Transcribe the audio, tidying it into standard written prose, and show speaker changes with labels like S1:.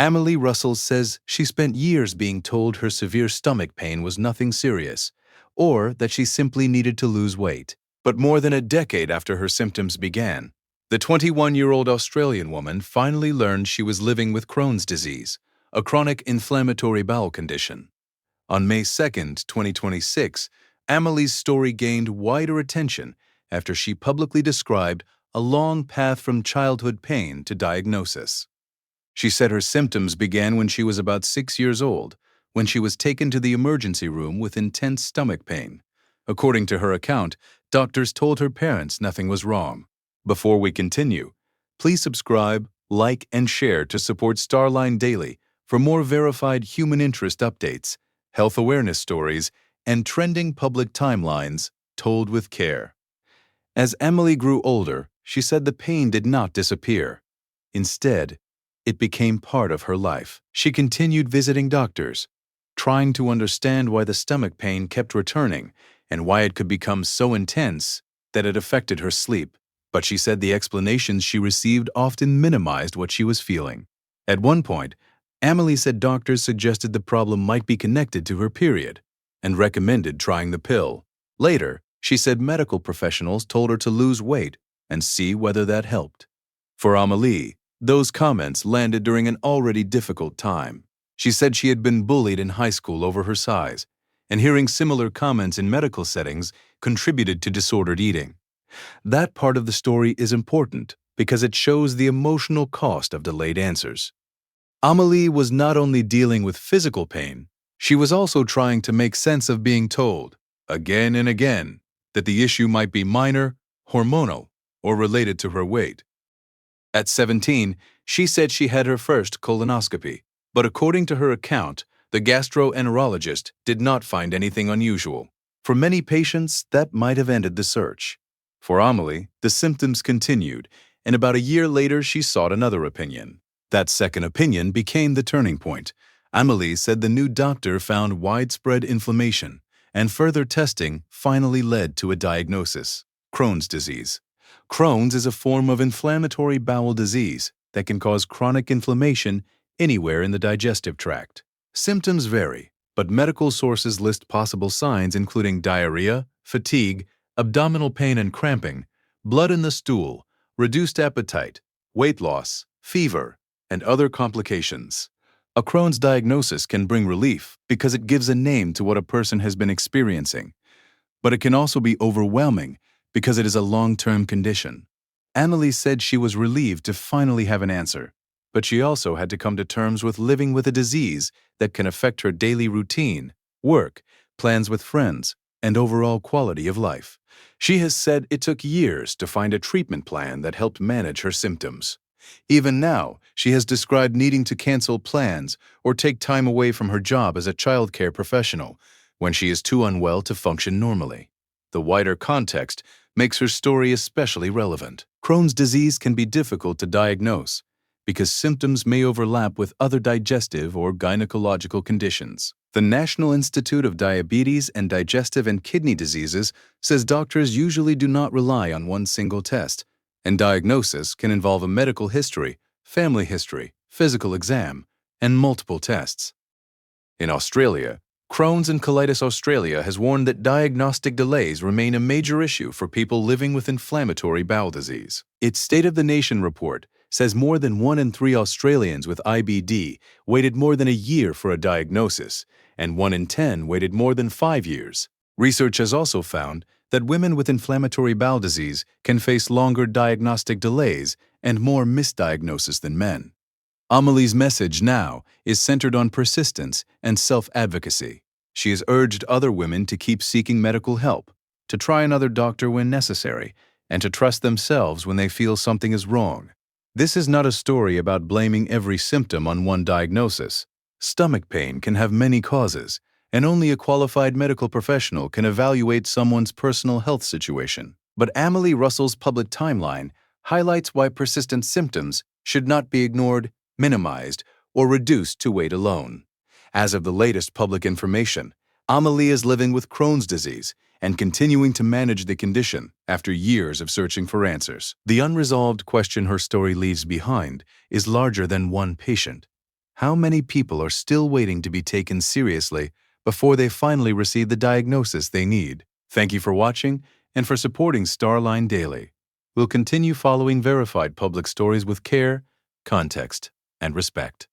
S1: Amelie Russell says she spent years being told her severe stomach pain was nothing serious, or that she simply needed to lose weight. But more than a decade after her symptoms began, the 21-year-old Australian woman finally learned she was living with Crohn's disease, a chronic inflammatory bowel condition. On May 2, 2026, Amelie's story gained wider attention after she publicly described a long path from childhood pain to diagnosis. She said her symptoms began when she was about 6 years old, when she was taken to the emergency room with intense stomach pain. According to her account, doctors told her parents nothing was wrong. Before we continue, please subscribe, like, and share to support Starline Daily for more verified human interest updates, health awareness stories, and trending public timelines told with care. As Amelie grew older, she said the pain did not disappear. Instead, it became part of her life. She continued visiting doctors, trying to understand why the stomach pain kept returning and why it could become so intense that it affected her sleep. But she said the explanations she received often minimized what she was feeling. At one point, Amelie said doctors suggested the problem might be connected to her period and recommended trying the pill. Later, she said medical professionals told her to lose weight and see whether that helped. For Amelie, those comments landed during an already difficult time. She said she had been bullied in high school over her size, and hearing similar comments in medical settings contributed to disordered eating. That part of the story is important because it shows the emotional cost of delayed answers. Amelie was not only dealing with physical pain, she was also trying to make sense of being told, again and again, that the issue might be minor, hormonal, or related to her weight. At 17, she said she had her first colonoscopy, but according to her account, the gastroenterologist did not find anything unusual. For many patients, that might have ended the search. For Amelie, the symptoms continued, and about a year later she sought another opinion. That second opinion became the turning point. Amelie said the new doctor found widespread inflammation, and further testing finally led to a diagnosis: Crohn's disease. Crohn's is a form of inflammatory bowel disease that can cause chronic inflammation anywhere in the digestive tract. Symptoms vary, but medical sources list possible signs including diarrhea, fatigue, abdominal pain and cramping, blood in the stool, reduced appetite, weight loss, fever, and other complications. A Crohn's diagnosis can bring relief because it gives a name to what a person has been experiencing, but it can also be overwhelming because it is a long-term condition. Amelie said she was relieved to finally have an answer, but she also had to come to terms with living with a disease that can affect her daily routine, work, plans with friends, and overall quality of life. She has said it took years to find a treatment plan that helped manage her symptoms. Even now, she has described needing to cancel plans or take time away from her job as a childcare professional when she is too unwell to function normally. The wider context makes her story especially relevant. Crohn's disease can be difficult to diagnose because symptoms may overlap with other digestive or gynecological conditions. The National Institute of Diabetes and Digestive and Kidney Diseases says doctors usually do not rely on one single test, and diagnosis can involve a medical history, family history, physical exam, and multiple tests. In Australia, Crohn's and Colitis Australia has warned that diagnostic delays remain a major issue for people living with inflammatory bowel disease. Its State of the Nation report says more than 1 in 3 Australians with IBD waited more than a year for a diagnosis, and 1 in 10 waited more than 5 years. Research has also found that women with inflammatory bowel disease can face longer diagnostic delays and more misdiagnosis than men. Amelie's message now is centered on persistence and self-advocacy. She has urged other women to keep seeking medical help, to try another doctor when necessary, and to trust themselves when they feel something is wrong. This is not a story about blaming every symptom on one diagnosis. Stomach pain can have many causes, and only a qualified medical professional can evaluate someone's personal health situation. But Amelie Russell's public timeline highlights why persistent symptoms should not be ignored, minimized, or reduced to weight alone. As of the latest public information, Amelie is living with Crohn's disease and continuing to manage the condition after years of searching for answers. The unresolved question her story leaves behind is larger than one patient. How many people are still waiting to be taken seriously before they finally receive the diagnosis they need? Thank you for watching and for supporting Starline Daily. We'll continue following verified public stories with care, context, and respect.